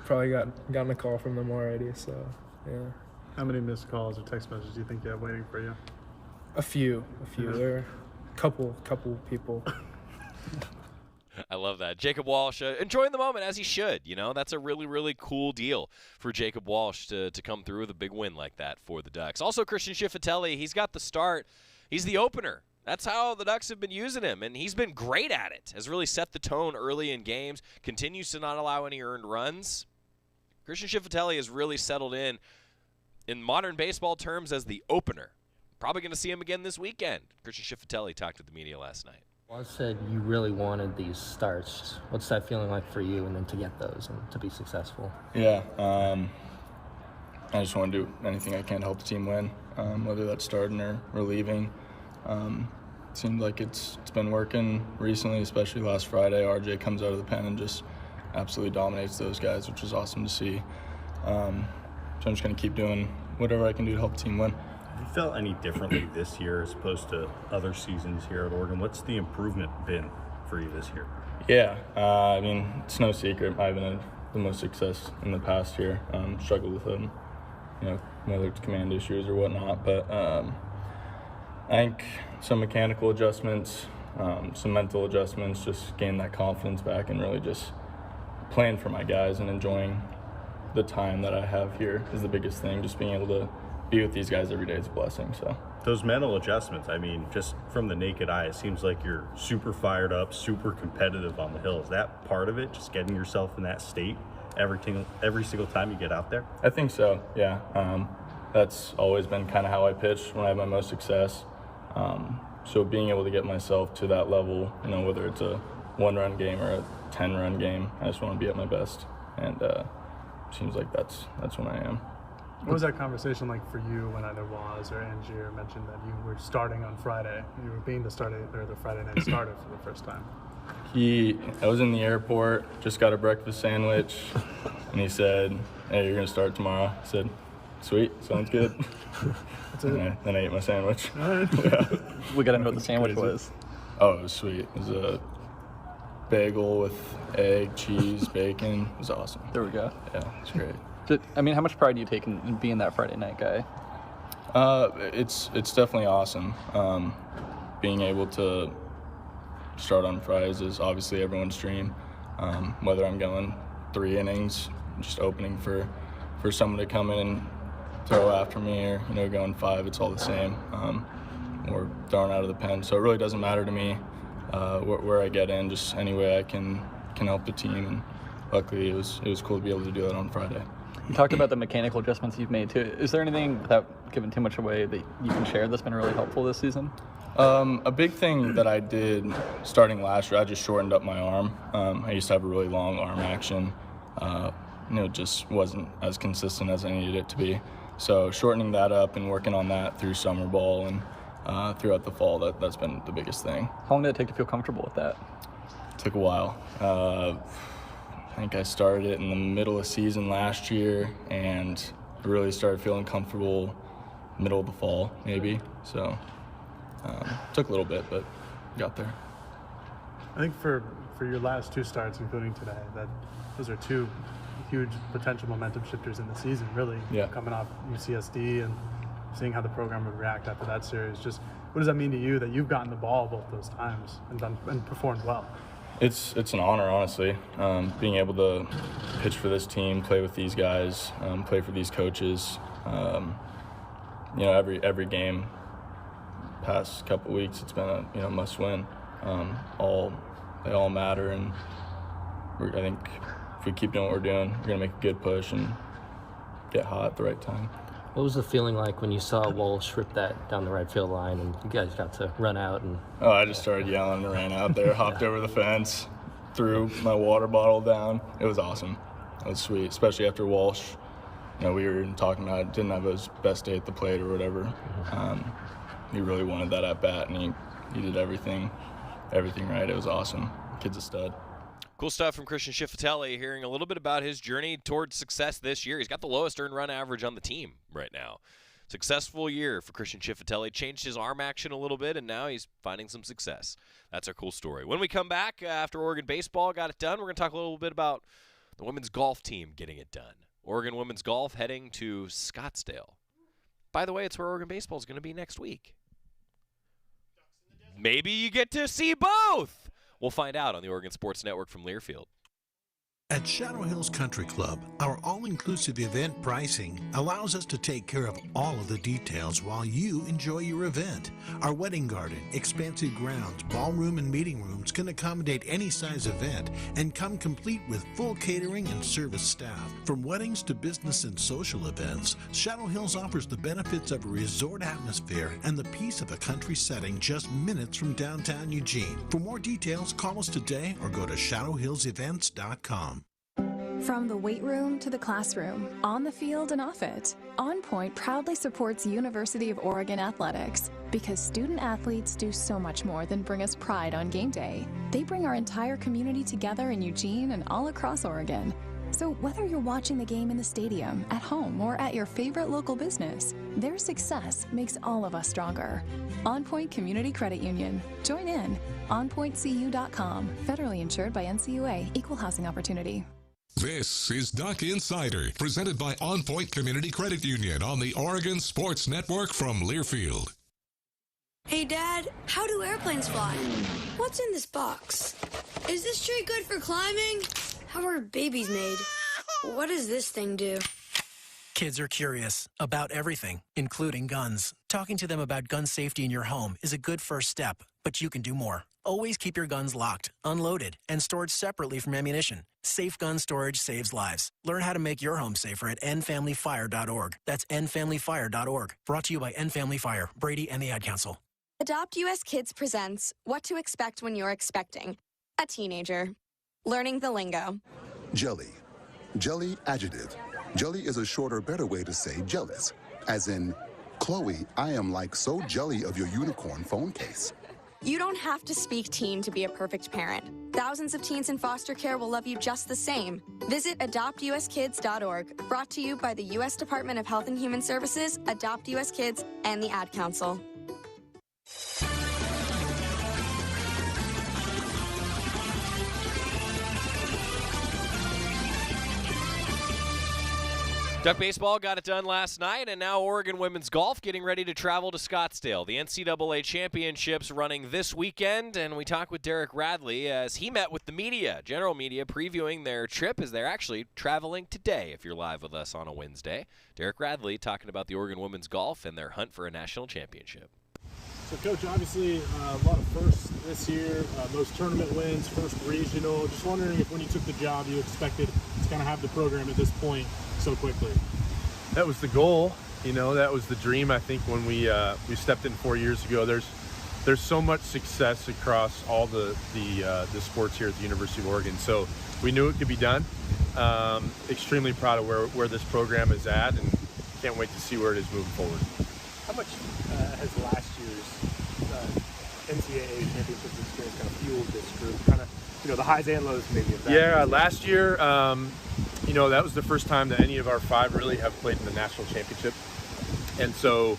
probably gotten a call from them already, so yeah. How many missed calls or text messages do you think you have waiting for you? A few. Yeah. There are a couple people. I love that. Jacob Walsh enjoying the moment, as he should. You know, that's a really, really cool deal for Jacob Walsh to come through with a big win like that for the Ducks. Also, Christian Schifatelli, he's got the start. He's the opener. That's how the Ducks have been using him, and he's been great at it. Has really set the tone early in games, continues to not allow any earned runs. Christian Schifatelli has really settled in modern baseball terms, as the opener. Probably going to see him again this weekend. Christian Schifatelli talked to the media last night. Well, I said you really wanted these starts. What's that feeling like for you, and then to get those and to be successful? Yeah, I just want to do anything I can to help the team win, whether that's starting or relieving. It seemed like it's been working recently, especially last Friday. RJ comes out of the pen and just absolutely dominates those guys, which is awesome to see. So I'm just going to keep doing whatever I can do to help the team win. Have you felt any differently this year as opposed to other seasons here at Oregon? What's the improvement been for you this year? Yeah, I mean, it's no secret. I've been the most success in the past year. Struggled with them, you know, whether it's command issues or whatnot. But I think some mechanical adjustments, some mental adjustments, just gain that confidence back and really just playing for my guys and enjoying the time that I have here is the biggest thing. Just being able to be with these guys every day is a blessing. So those mental adjustments, I mean, just from the naked eye, it seems like you're super fired up, super competitive on the hill. Is that part of it, just getting yourself in that state every single time you get out there? I think so, yeah. That's always been kind of how I pitch when I have my most success. So being able to get myself to that level, you know, whether it's a 1-run game or a 10-run game, I just want to be at my best. And seems like that's when I am. What was that conversation like for you when either Waz or Angier mentioned that you were starting on Friday? You were being the Friday night starter for the first time. I was in the airport, just got a breakfast sandwich, and he said, "Hey, you're gonna start tomorrow." I said, "Sweet, sounds good." Then I ate my sandwich. All right. Yeah. We gotta know what the sandwich was. Oh, it was sweet. It was a bagel with egg, cheese, bacon. It was awesome. There we go. Yeah, it's great. I mean, how much pride do you take in being that Friday night guy? It's definitely awesome. Being able to start on Fridays is obviously everyone's dream. Whether I'm going 3 innings, just opening for someone to come in and throw after me, or going 5, it's all the same. Or throwing out of the pen, so it really doesn't matter to me where I get in. Just any way I can help the team, and luckily it was cool to be able to do that on Friday. You talked about the mechanical adjustments you've made too. Is there anything, without giving too much away, that you can share that's been really helpful this season? A big thing that I did starting last year, I just shortened up my arm. I used to have a really long arm action. It just wasn't as consistent as I needed it to be. So shortening that up and working on that through summer ball and throughout the fall, that's been the biggest thing. How long did it take to feel comfortable with that? It took a while. I think I started it in the middle of season last year, and really started feeling comfortable middle of the fall, maybe. So took a little bit, but got there. I think for your last 2 starts, including today, that those are 2 huge potential momentum shifters in the season, really. Yeah. Coming off UCSD and seeing how the program would react after that series. Just what does that mean to you that you've gotten the ball both those times and performed well? It's an honor, honestly. Being able to pitch for this team, play with these guys, play for these coaches. Every game past couple weeks, it's been a must win. They all matter, and I think if we keep doing what we're doing, we're gonna make a good push and get hot at the right time. What was the feeling like when you saw Walsh rip that down the right field line and you guys got to run out? And Oh, I just started yelling and ran out there, hopped over the fence, threw my water bottle down. It was awesome. It was sweet, especially after Walsh. You know, we were talking about didn't have his best day at the plate or whatever. He really wanted that at bat, and he did everything right. It was awesome. Kid's a stud. Cool stuff from Christian Schifatelli, hearing a little bit about his journey towards success this year. He's got the lowest earned run average on the team right now. Successful year for Christian Schifatelli. Changed his arm action a little bit, and now he's finding some success. That's our cool story. When we come back, after Oregon baseball got it done, we're going to talk a little bit about the women's golf team getting it done. Oregon women's golf heading to Scottsdale. By the way, it's where Oregon baseball is going to be next week. Maybe you get to see both. We'll find out on the Oregon Sports Network from Learfield. At Shadow Hills Country Club, our all-inclusive event pricing allows us to take care of all of the details while you enjoy your event. Our wedding garden, expansive grounds, ballroom, and meeting rooms can accommodate any size event and come complete with full catering and service staff. From weddings to business and social events, Shadow Hills offers the benefits of a resort atmosphere and the peace of a country setting just minutes from downtown Eugene. For more details, call us today or go to shadowhillsevents.com. From the weight room to the classroom, on the field and off it, On Point proudly supports University of Oregon athletics because student athletes do so much more than bring us pride on game day. They bring our entire community together in Eugene and all across Oregon. So whether you're watching the game in the stadium, at home, or at your favorite local business, their success makes all of us stronger. On Point Community Credit Union. Join in. OnPointCU.com. Federally insured by NCAA. Equal housing opportunity. This is Duck Insider, presented by On Point Community Credit Union on the Oregon Sports Network from Learfield. Hey, Dad, how do airplanes fly? What's in this box? Is this tree good for climbing? How are babies made? What does this thing do? Kids are curious about everything, including guns. Talking to them about gun safety in your home is a good first step, but you can do more. Always keep your guns locked, unloaded, and stored separately from ammunition. Safe gun storage saves lives. Learn how to make your home safer at endfamilyfire.org. That's endfamilyfire.org. Brought to you by End Family Fire, Brady, and the Ad Council. Adopt US Kids presents What to Expect When You're Expecting a Teenager. Learning the lingo. Jelly. Jelly adjective. Jelly is a shorter, better way to say jealous. As in, Chloe, I am like so jelly of your unicorn phone case. You don't have to speak teen to be a perfect parent. Thousands of teens in foster care will love you just the same. Visit adoptuskids.org. Brought to you by the U.S. Department of Health and Human Services, Adopt US Kids, and the Ad Council. Duck baseball got it done last night, and now Oregon women's golf getting ready to travel to Scottsdale. The NCAA championships running this weekend, and we talked with Derek Radley as he met with the media, general media, previewing their trip as they're actually traveling today, if you're live with us on a Wednesday. Derek Radley talking about the Oregon women's golf and their hunt for a national championship. So, Coach, obviously a lot of firsts this year, most tournament wins, first regional. Just wondering if when you took the job you expected to kind of have the program at this point so quickly. That was the goal, you know, that was the dream. I think when we stepped in 4 years ago, there's so much success across all the sports here at the University of Oregon. So we knew it could be done. Extremely proud of where this program is at, and can't wait to see where it is moving forward. How much has last year's NCAA championship experience kind of fueled this group? Kind of, you know, the highs and lows maybe of that. Yeah, last year, you know, that was the first time that any of our five really have played in the national championship. And so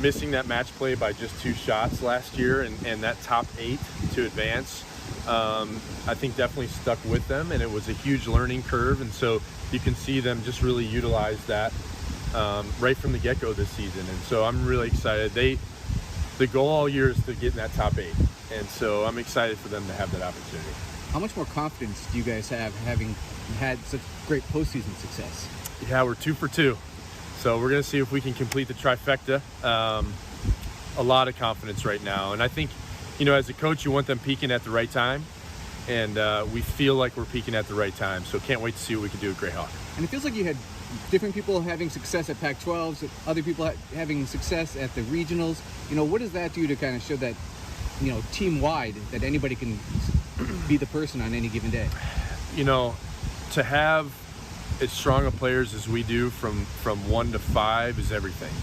missing that match play by just 2 shots last year and that top 8 to advance, I think definitely stuck with them, and it was a huge learning curve. And so you can see them just really utilize that right from the get-go this season. And so I'm really excited. The goal all year is to get in that top 8. And so I'm excited for them to have that opportunity. How much more confidence do you guys have having had such great postseason success? Yeah, we're 2 for 2. So we're going to see if we can complete the trifecta. A lot of confidence right now. And I think, you know, as a coach, you want them peaking at the right time. and we feel like we're peaking at the right time. So can't wait to see what we can do at Greyhawk. And it feels like you had different people having success at Pac-12s, other people having success at the regionals. You know, what does that do to kind of show that, you know, team-wide, that anybody can be the person on any given day? You know, to have as strong of players as we do from 1 to 5 is everything.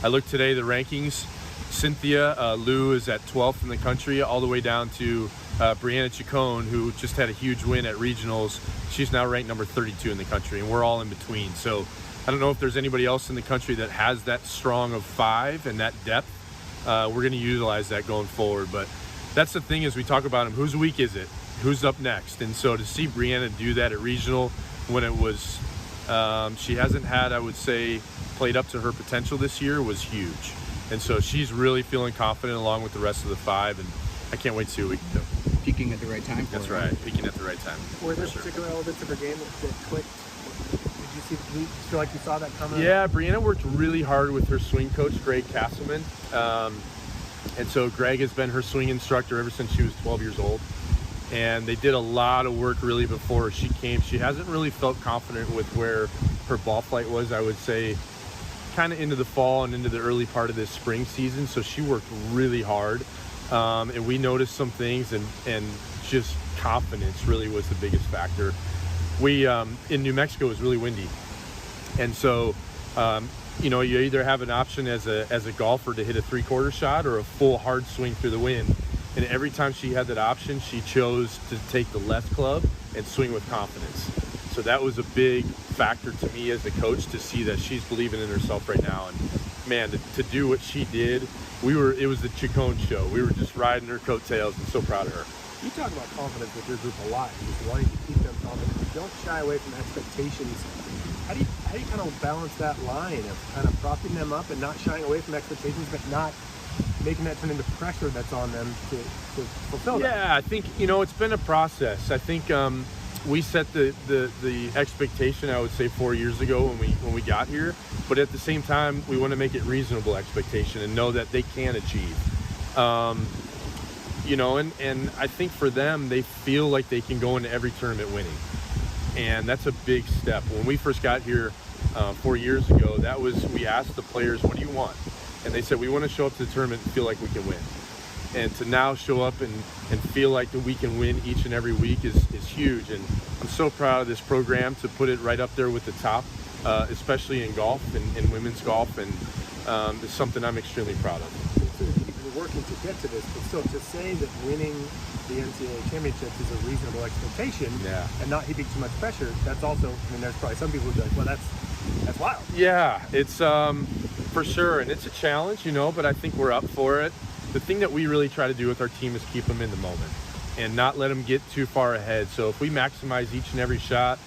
I looked today, the rankings. Cynthia Liu is at 12th in the country, all the way down to Brianna Chacon, who just had a huge win at regionals. She's now ranked number 32 in the country, and we're all in between. So I don't know if there's anybody else in the country that has that strong of 5 and that depth. We're going to utilize that going forward. But that's the thing as we talk about them. Whose week is it? Who's up next? And so to see Brianna do that at regional when it was, she hasn't had, I would say, played up to her potential this year was huge. And so she's really feeling confident along with the rest of the 5, and I can't wait to see what we can do. Peaking at the right time for That's her. right, peaking at the right time. Were there particular elements of her game that clicked? Did you feel like you saw that coming? Yeah, Brianna worked really hard with her swing coach, Greg Castleman. And so Greg has been her swing instructor ever since she was 12 years old. And they did a lot of work really before she came. She hasn't really felt confident with where her ball flight was, I would say, kind of into the fall and into the early part of this spring season. So she worked really hard. And we noticed some things, and just confidence really was the biggest factor. We, in New Mexico, it was really windy. And so, you know, you either have an option as a golfer to hit a 3/4 shot or a full hard swing through the wind. And every time she had that option, she chose to take the left club and swing with confidence. So that was a big factor to me as a coach, to see that she's believing in herself right now. And man, to do what she did, it was the Chacon show. We were just riding her coattails and so proud of her. You talk about confidence with your group a lot, and just wanting to keep them confident. You don't shy away from expectations. How do you kind of balance that line of kind of propping them up and not shying away from expectations, but not making that turn into pressure that's on them to fulfill that? Yeah, I think, you know, it's been a process. I think we set the expectation, I would say, 4 years ago when we got here, but at the same time, we want to make it reasonable expectation and know that they can achieve. You know, and I think for them, they feel like they can go into every tournament winning. And that's a big step. When we first got here 4 years ago, we asked the players, what do you want? And they said, we want to show up to the tournament and feel like we can win. And to now show up and feel like that we can win each and every week is huge. And I'm so proud of this program to put it right up there with the top, especially in golf and women's golf. And it's something I'm extremely proud of. So you're working to get to this, but still to say that winning the NCAA championships is a reasonable expectation, yeah, and not heaping too much pressure, that's also, I mean, there's probably some people who be like, well, that's wild. Yeah, it's for sure, and it's a challenge, you know, but I think we're up for it. The thing that we really try to do with our team is keep them in the moment and not let them get too far ahead. So if we maximize each and every shot,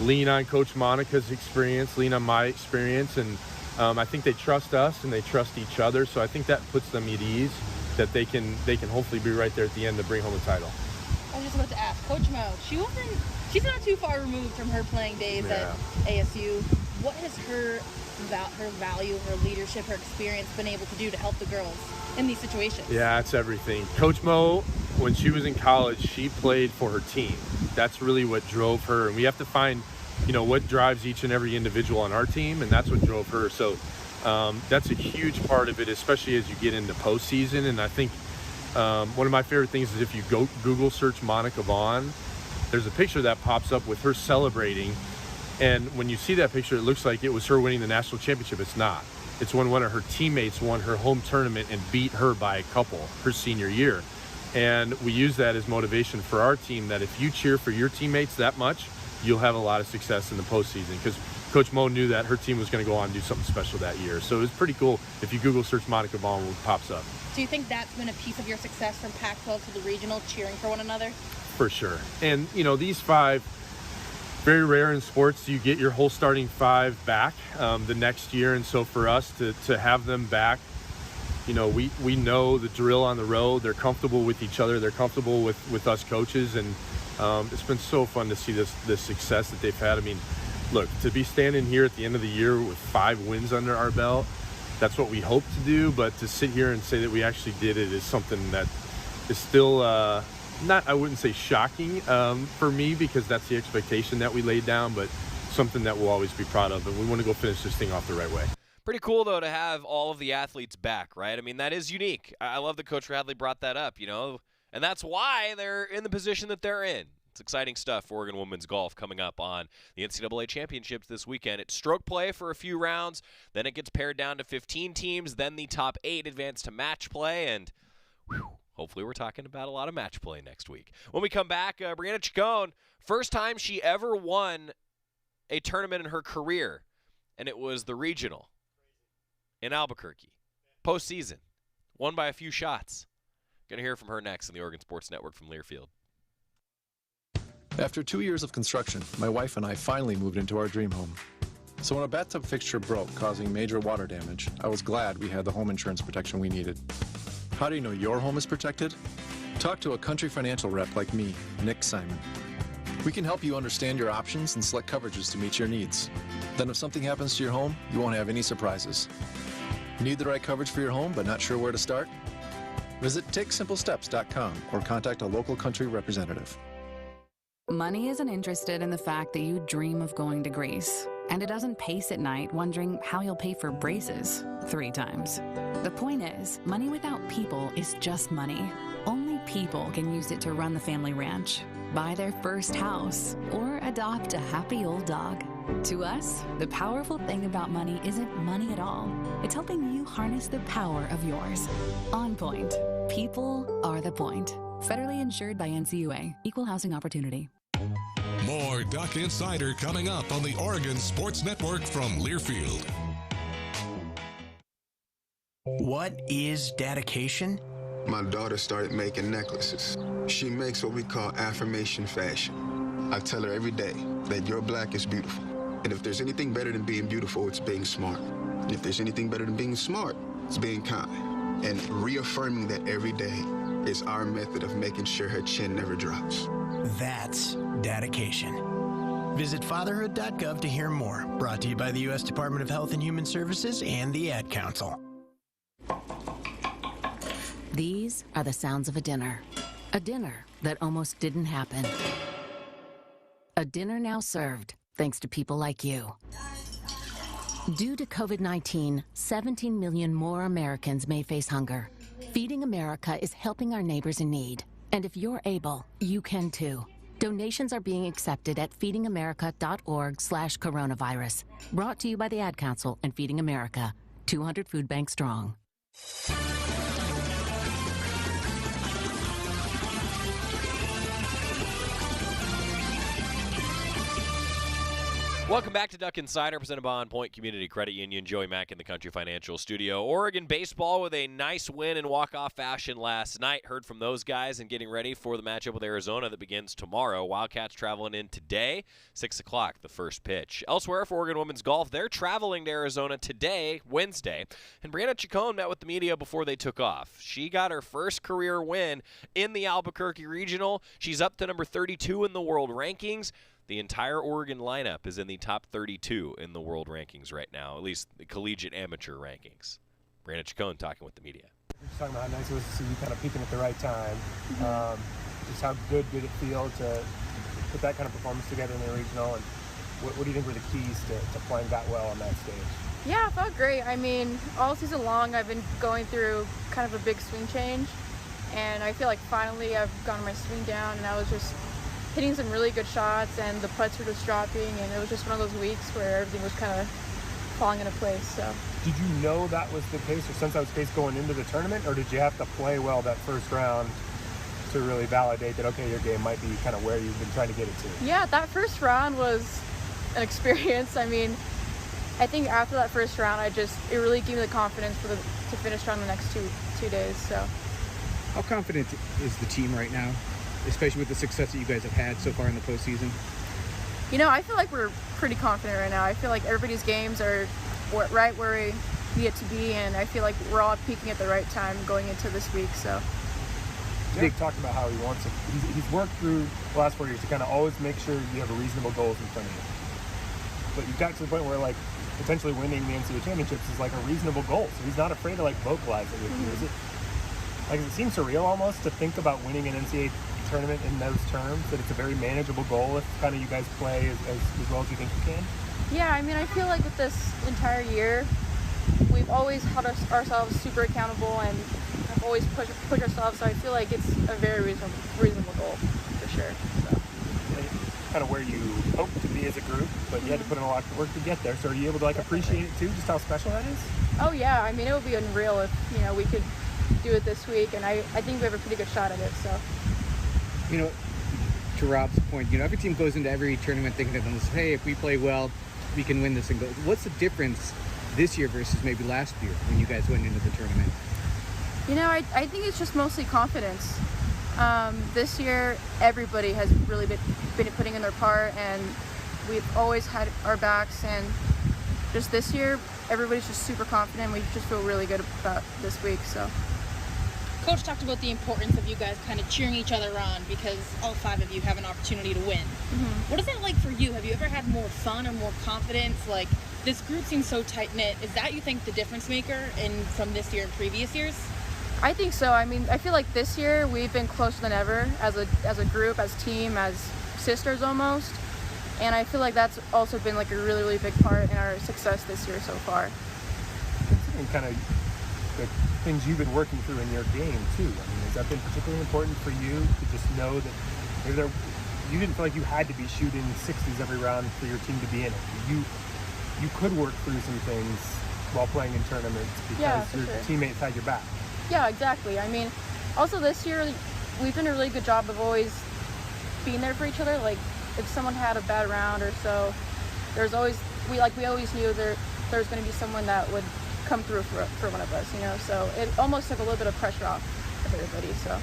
lean on Coach Monica's experience, lean on my experience, and I think they trust us and they trust each other. So I think that puts them at ease, that they can hopefully be right there at the end to bring home the title. I was just about to ask, Coach Mo, she's not too far removed from her playing days at ASU. What has her value, her leadership, her experience been able to do to help the girls in these situations? Yeah, it's everything. Coach Mo, when she was in college, she played for her team. That's really what drove her. And we have to find, you know, what drives each and every individual on our team, and that's what drove her. So that's a huge part of it, especially as you get into postseason. And I think one of my favorite things is if you go Google search Monica Vaughn, there's a picture that pops up with her celebrating. And when you see that picture, it looks like it was her winning the national championship. It's not. It's when one of her teammates won her home tournament and beat her by a couple her senior year. And we use that as motivation for our team, that if you cheer for your teammates that much, you'll have a lot of success in the postseason. Because Coach Mo knew that her team was going to go on and do something special that year. So it was pretty cool. If you Google search Monica Vaughn, it pops up. Do you think that's been a piece of your success from Pac-12 to the regional, cheering for one another? For sure. And, you know, these 5, very rare in sports, you get your whole starting 5 back the next year. And so for us to have them back, you know, we know the drill on the road. They're comfortable with each other. They're comfortable with us coaches. And it's been so fun to see this success that they've had. I mean, look, to be standing here at the end of the year with 5 wins under our belt, that's what we hope to do. But to sit here and say that we actually did it is something that is still I wouldn't say shocking for me, because that's the expectation that we laid down, but something that we'll always be proud of, and we want to go finish this thing off the right way. Pretty cool, though, to have all of the athletes back, right? I mean, that is unique. I love that Coach Radley brought that up, and that's why they're in the position that they're in. It's exciting stuff for Oregon women's golf coming up on the NCAA championships this weekend. It's stroke play for a few rounds, then it gets pared down to 15 teams, then the top 8 advance to match play, and hopefully we're talking about a lot of match play next week. When we come back, Brianna Chacon, first time she ever won a tournament in her career, and it was the regional in Albuquerque, postseason, won by a few shots. Going to hear from her next on the Oregon Sports Network from Learfield. After 2 years of construction, my wife and I finally moved into our dream home. So when a bathtub fixture broke, causing major water damage, I was glad we had the home insurance protection we needed. How do you know your home is protected? Talk to a Country Financial rep like me, Nick Simon. We can help you understand your options and select coverages to meet your needs. Then if something happens to your home, you won't have any surprises. Need the right coverage for your home but not sure where to start? Visit TakeSimpleSteps.com or contact a local Country representative. Money isn't interested in the fact that you dream of going to Greece, and it doesn't pace at night wondering how you'll pay for braces 3 times. The point is, money without people is just money. Only people can use it to run the family ranch, buy their first house, or adopt a happy old dog. To us, the powerful thing about money isn't money at all. It's helping you harness the power of yours. On Point. People are the point. Federally insured by NCAA. Equal housing opportunity. More Duck Insider coming up on the Oregon Sports Network from Learfield. What is dedication? My daughter started making necklaces. She makes what we call affirmation fashion. I tell her every day that your black is beautiful. And if there's anything better than being beautiful, it's being smart. And if there's anything better than being smart, it's being kind. And reaffirming that every day is our method of making sure her chin never drops. That's dedication. Visit fatherhood.gov to hear more. Brought to you by the U.S. Department of Health and Human Services and the Ad Council. These are the sounds of a dinner. A dinner that almost didn't happen. A dinner now served, thanks to people like you. Due to COVID-19, 17 million more Americans may face hunger. Feeding America is helping our neighbors in need. And if you're able, you can too. Donations are being accepted at feedingamerica.org/coronavirus. Brought to you by the Ad Council and Feeding America, 200 food banks strong. Welcome back to Duck Insider, presented by On Point Community Credit Union. Joey Mack in the Country Financial Studio. Oregon baseball with a nice win in walk-off fashion last night. Heard from those guys and getting ready for the matchup with Arizona that begins tomorrow. Wildcats traveling in today, 6 o'clock, the first pitch. Elsewhere for Oregon women's golf, they're traveling to Arizona today, Wednesday. And Brianna Chacon met with the media before they took off. She got her first career win in the Albuquerque Regional. She's up to number 32 in the world rankings. The entire Oregon lineup is in the top 32 in the world rankings right now, at least the collegiate amateur rankings. Brianna Chacon talking with the media. You're just talking about how nice it was to see you kind of peaking at the right time. Just how good did it feel to put that kind of performance together in the regional, and what do you think were the keys to playing that well on that stage? Yeah, it felt great. I mean, all season long I've been going through kind of a big swing change, and I feel like finally I've gotten my swing down, and I was just hitting some really good shots, and the putts were just dropping, and it was just one of those weeks where everything was kind of falling into place. So, did you know that was the case, or sense that was the case going into the tournament, or did you have to play well that first round to really validate that, okay, your game might be kind of where you've been trying to get it to? Yeah, that first round was an experience. I mean, I think after that first round, it really gave me the confidence to finish strong the next two days. So, how confident is the team right now, especially with the success that you guys have had so far in the postseason? You know, I feel like we're pretty confident right now. I feel like everybody's games are right where we need it to be, and I feel like we're all peaking at the right time going into this week. So, Jake talked about how he wants it. He's worked through the last 4 years to kind of always make sure you have a reasonable goals in front of you. But you've got to the point where, like, potentially winning the NCAA championships is like a reasonable goal. So he's not afraid to, like, vocalize it with you. Is it seems surreal almost to think about winning an NCAA tournament in those terms, that it's a very manageable goal if kind of you guys play as well as you think you can? Yeah, I mean, I feel like with this entire year, we've always held ourselves super accountable and have always pushed ourselves, so I feel like it's a very reasonable goal, for sure. So. Kind of where you hope to be as a group, but you had to put in a lot of work to get there. So are you able to appreciate it too, just how special that is? Oh yeah, I mean, it would be unreal if, we could do it this week, and I think we have a pretty good shot at it, so. To Rob's point, every team goes into every tournament thinking to themselves, hey, if we play well, we can win this and go. What's the difference this year versus maybe last year when you guys went into the tournament? I think it's just mostly confidence. This year, everybody has really been putting in their part, and we've always had our backs, and just this year, everybody's just super confident. We just feel really good about this week, so. Coach talked about the importance of you guys kind of cheering each other on because all 5 of you have an opportunity to win. Mm-hmm. What is that like for you? Have you ever had more fun or more confidence? Like, this group seems so tight-knit. Is that, you think, the difference maker from this year and previous years? I think so. I mean, I feel like this year we've been closer than ever as a group, as a team, as sisters almost. And I feel like that's also been a really, really big part in our success this year so far. And kind of the things you've been working through in your game too. I mean, has that been particularly important for you to just know that maybe you didn't feel like you had to be shooting 60s every round for your team to be in it? You could work through some things while playing in tournaments because your teammates had your back. Yeah, exactly. I mean, also this year, we've done a really good job of always being there for each other. Like, if someone had a bad round or so, there's always, we always knew there's going to be someone that would come through for one of us, So it almost took a little bit of pressure off of everybody, so.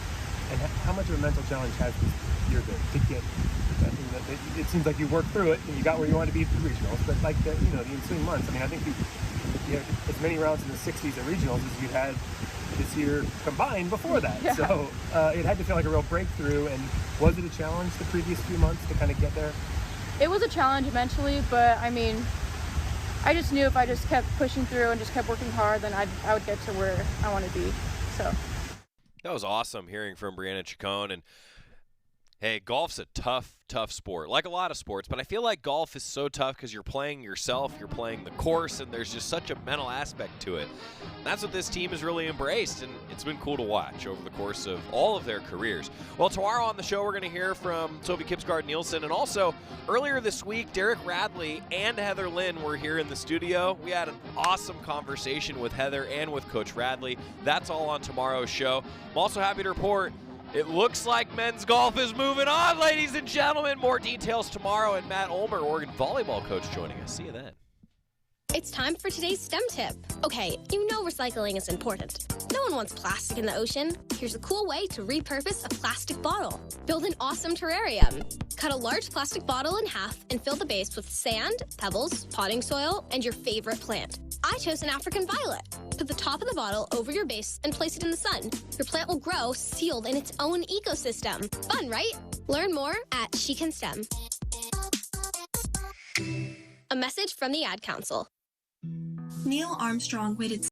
And how much of a mental challenge has this year been to get, it seems like you worked through it and you got where you wanted to be at the regionals, but the ensuing months, I mean, I think you had as many rounds in the 60s at regionals as you had this year combined before that. Yeah. So it had to feel like a real breakthrough. And was it a challenge the previous few months to kind of get there? It was a challenge eventually, but I mean, I just knew if I just kept pushing through and just kept working hard, then I would get to where I want to be. So that was awesome hearing from Brianna Chacon. And hey, golf's a tough sport, like a lot of sports, but I feel like golf is so tough because you're playing yourself, you're playing the course, and there's just such a mental aspect to it. And that's what this team has really embraced, and it's been cool to watch over the course of all of their careers. Well, tomorrow on the show, we're going to hear from Sophie Kipsgaard-Nielsen, and also earlier this week, Derek Radley and Heather Lynn were here in the studio. We had an awesome conversation with Heather and with Coach Radley. That's all on tomorrow's show. I'm also happy to report it looks like men's golf is moving on, ladies and gentlemen. More details tomorrow, and Matt Ulmer, Oregon volleyball coach, joining us. See you then. It's time for today's STEM tip. Okay, you know recycling is important. No one wants plastic in the ocean. Here's a cool way to repurpose a plastic bottle. Build an awesome terrarium. Cut a large plastic bottle in half and fill the base with sand, pebbles, potting soil, and your favorite plant. I chose an African violet. Put the top of the bottle over your base and place it in the sun. Your plant will grow sealed in its own ecosystem. Fun, right? Learn more at She Can STEM. A message from the Ad Council. Neil Armstrong waited